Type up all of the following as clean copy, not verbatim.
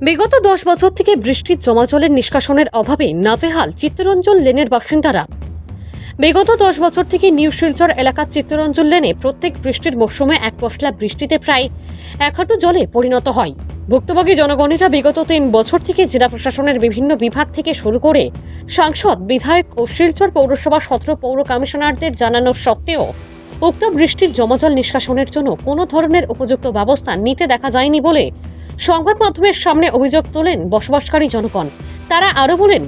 বিগত 10 বছর থেকে বৃষ্টির জমা জলের নিষ্কাশনের অভাবে নাজেহাল চিত্তরঞ্জন লেনের বাসিন্দারা। বিগত 10 বছর থেকে নিউ শিলচর এলাকার চিত্তরঞ্জন লেনে প্রত্যেক বৃষ্টির মৌসুমে এক পশলা বৃষ্টিতে প্রায় 1 হাঁটু জলে পরিণত হয়। ভুক্তভোগী জনগণেরা বিগত 3 বছর থেকে জেলা প্রশাসনের বিভিন্ন বিভাগ থেকে শুরু করে সাংসদ, বিধায়ক ও শিলচর পৌরসভা 17 পৌর কমিশনারদের জানানোর সত্ত্বেও উক্ত বৃষ্টির জমাজল নিষ্কাশনের জন্য কোনো ধরনের উপযুক্ত ব্যবস্থা নিতে দেখা যায়নি বলে সংবাদ মাধ্যমের সামনে অভিযোগ তোলেন বসবাসকারী জনগণ। তারা আরও বলেন,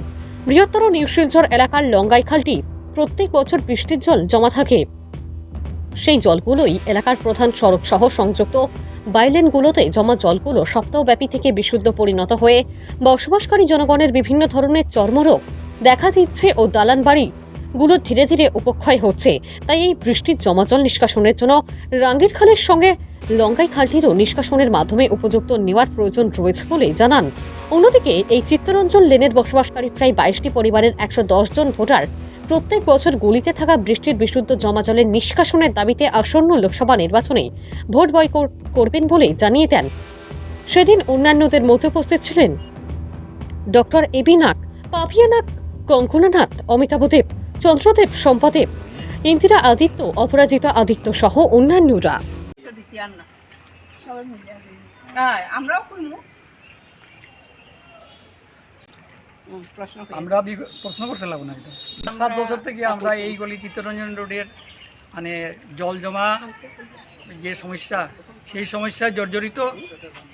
বৃহত্তর নিউ শিলচর এলাকার লঙ্গাই খালটি প্রত্যেক বছর বৃষ্টির জল জমা থাকে। সেই জলগুলোই এলাকার প্রধান সড়ক সহ সংযুক্ত বাইলেনগুলোতে জমা জলগুলো সপ্তাহব্যাপী থেকে বিশুদ্ধ পরিণত হয়ে বসবাসকারী জনগণের বিভিন্ন ধরনের চর্মরোগ দেখা দিচ্ছে ও দালান বাড়িগুলো ধীরে ধীরে উপক্ষয় হচ্ছে। তাই এই বৃষ্টির জমা জল নিষ্কাশনের জন্য রাঙ্গির খালের সঙ্গে লঙ্গাই খালটিরও নিষ্কাশনের মাধ্যমে উপযুক্ত নেওয়ার প্রয়োজন রয়েছে বলে জানান। অন্যদিকে এই চিত্তরঞ্জন লেনের বসবাসকারী প্রায় 22টি পরিবারের 110 জন ভোটার প্রত্যেক বছর গলিতে থাকা বৃষ্টির বিশুদ্ধ জমা জলের নিষ্কাশনের দাবিতে আসন্ন লোকসভা নির্বাচনে ভোট বয়কট করবেন বলে জানিয়ে দেন। সেদিন অন্যান্যদের মধ্যে উপস্থিত ছিলেন ডক্টর এবি নাগ, পাপিয়া নাগ, কঙ্কনানাথ, অমিতাভদেব, চন্দ্রদেব, সম্পাদেব, ইন্দিরা আদিত্য, অপরাজিতা আদিত্য সহ অন্যান্যরা। আমরাও আমরা প্রশ্ন করতে লাগবো না। 7 বছর থেকে আমরা এই গলি চিত্তরঞ্জন রোডের মানে জল জমা যে সমস্যা, সেই সমস্যায় জর্জরিত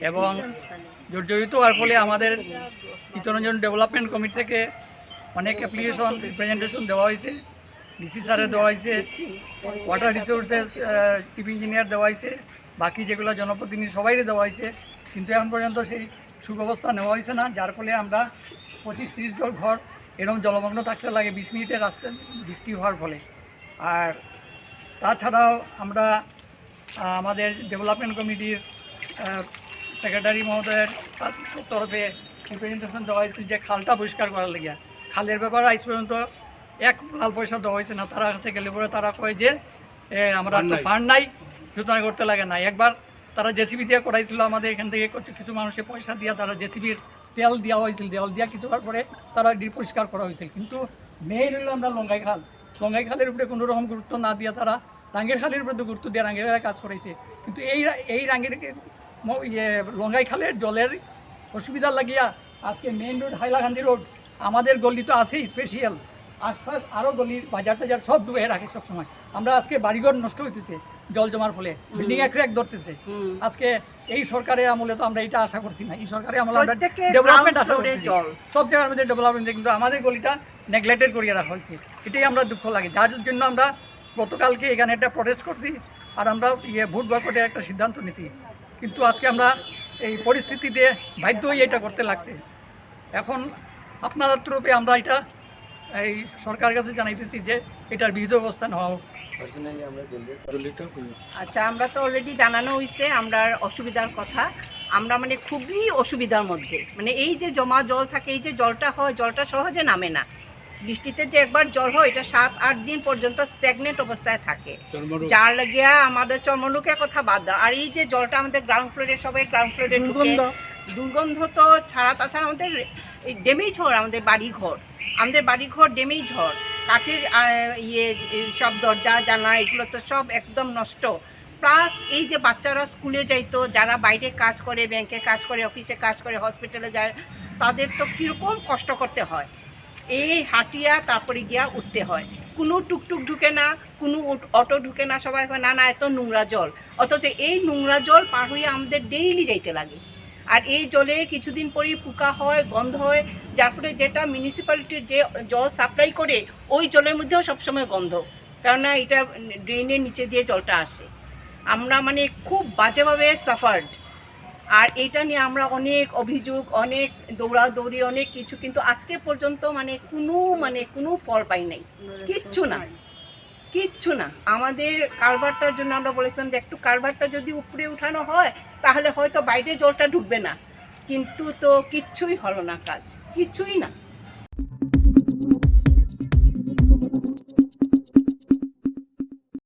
এবং জর্জরিত হওয়ার ফলে আমাদের চিত্তরঞ্জন ডেভেলপমেন্ট কমিটি থেকে অনেক অ্যাপ্লিকেশন রিপ্রেজেন্টেশন দেওয়া হয়েছে, ডিসি স্যারে দেওয়া হয়েছে, ওয়াটার রিসোর্সেস চিফ ইঞ্জিনিয়ার দেওয়া হয়েছে, বাকি যেগুলো জনপ্রতিনিধি সবাইরে দেওয়া হয়েছে, কিন্তু এখন পর্যন্ত সেই সুব্যবস্থা নেওয়া হয়েছে না। যার ফলে আমরা 25-30 জন ঘর এরকম জলমগ্ন থাকতে লাগে 20 মিনিটের রাস্তায় বৃষ্টি হওয়ার ফলে। আর তাছাড়াও আমরা আমাদের ডেভেলপমেন্ট কমিটির সেক্রেটারি মহোদয়ের তরফে রিপ্রেজেন্টেশন দেওয়া হয়েছে যে খালটা পরিষ্কার করার লেগে। খালের ব্যাপারে আজ পর্যন্ত 1 লাল পয়সা দেওয়া হয়েছে না। তারা কাছে গেলে পরে তারা কয় যে আমরা তো ফান্ড নাই, সুতরাং করতে লাগে না। একবার তারা জেসিবি দিয়ে করাইছিল, আমাদের এখান থেকে কিছু মানুষের পয়সা দিয়ে তারা জেসিবির তেল দেওয়া হয়েছিল, দেওয়াল দেওয়া কিছু হওয়ার পরে তারা পরিষ্কার করা হয়েছিল। কিন্তু মেইন হলো আমরা লঙ্গাই খালের উপরে কোনো রকম গুরুত্ব না দিয়ে তারা রাঙ্গের খালের উপরে গুরুত্ব দিয়ে রাঙ্গের খালে কাজ করেছে। কিন্তু এই রাঙ্গের লঙ্গাই খালের জলের অসুবিধা লাগিয়া আজকে মেইন রোড হাইলাকান্দি রোড আমাদের গলি তো আছেই স্পেশাল, আশপাশ আরও গলির বাজার টাজার সব ডুবে রাখে সবসময়। আমরা আজকে বাড়িঘর নষ্ট হইতেছে জল জমার ফলে, বিল্ডিং এক ধরতেছে। আজকে এই সরকারের আমলে তো আমরা এটা আশা করছি না। এই সরকারের আমলে আমরা ডেভেলপমেন্ট আশা করছি, সব জায়গার মধ্যে ডেভেলপমেন্ট, কিন্তু আমাদের গলিটা নেগলেক্টেড করিয়ে রাখা হয়েছে। এটাই আমরা দুঃখ লাগে, যার জন্য আমরা গতকালকে এখানে একটা প্রটেস্ট করছি আর আমরা ভোট বয়কটের একটা সিদ্ধান্ত নিয়েছি। কিন্তু আজকে আমরা এই পরিস্থিতিতে বাধ্য হয়ে এটা করতে লাগছে। এখন আপনার তরফে আমরা এটা এই সরকারের কাছে জানাইতেছি যে এটার বিহিত ব্যবস্থা নেওয়া হোক। আচ্ছা, আমরা তো অলরেডি জানানো হয়েছে আমরা অসুবিধার কথা। আমরা মানে খুবই অসুবিধার মধ্যে, মানে এই যে জমা জল থাকে, এই যে জলটা হয়, জলটা সহজে নামে না। বৃষ্টিতে যে একবার জল হয় এটা 7-8 দিন পর্যন্ত স্ট্যাগনেন্ট অবস্থায় থাকে, যার লাগিয়া আমাদের চর্মরোগের কথা বাদ দাও। আর এই যে জলটা আমাদের গ্রাউন্ড ফ্লোরে, সবাই গ্রাউন্ড ফ্লোরে দুর্গন্ধ তো ছাড়া, তাছাড়া আমাদের ড্যামেজ হয়, আমাদের বাড়িঘর ড্যামেজ হয়, কাঠের সব দরজা জানলা এগুলো তো সব একদম নষ্ট। প্লাস এই যে বাচ্চারা স্কুলে যাইতো, যারা বাইরে কাজ করে, ব্যাংকে কাজ করে, অফিসে কাজ করে, হসপিটালে যায়, তাদের তো কীরকম কষ্ট করতে হয়। এই হাঁটিয়া তারপরে গিয়া উঠতে হয়, কোনো টুকটুক ঢুকে না, কোনো অটো ঢুকে না, সবাই কয় না না এত নোংরা জল। অথচ এই নোংরা জল পার হয়ে আমাদের ডেইলি যাইতে লাগে। আর এই জলে কিছুদিন পরেই পোকা হয়, গন্ধ হয়, যার ফলে যেটা মিউনিসিপ্যালিটির যে জল সাপ্লাই করে ওই জলের মধ্যেও সবসময় গন্ধ, কেননা এটা ড্রেনের নিচে দিয়ে জলটা আসে। আমরা মানে খুব বাজেভাবে সাফার্ড। আর এটা নিয়ে আমরা অনেক অভিযোগ, অনেক দৌড়াদৌড়ি, অনেক কিছু, কিন্তু আজকে পর্যন্ত কোনো ফল পাই নাই, কিচ্ছু না। আমাদের কালভারটার জন্য আমরা বলেছিলাম যে একটু কালভারটা যদি উপরে উঠানো হয় তাহলে হয়তো বাইরে জলটা ঢুকবে না, কিন্তু তো কিচ্ছুই হলো না, কাজ কিছুই না।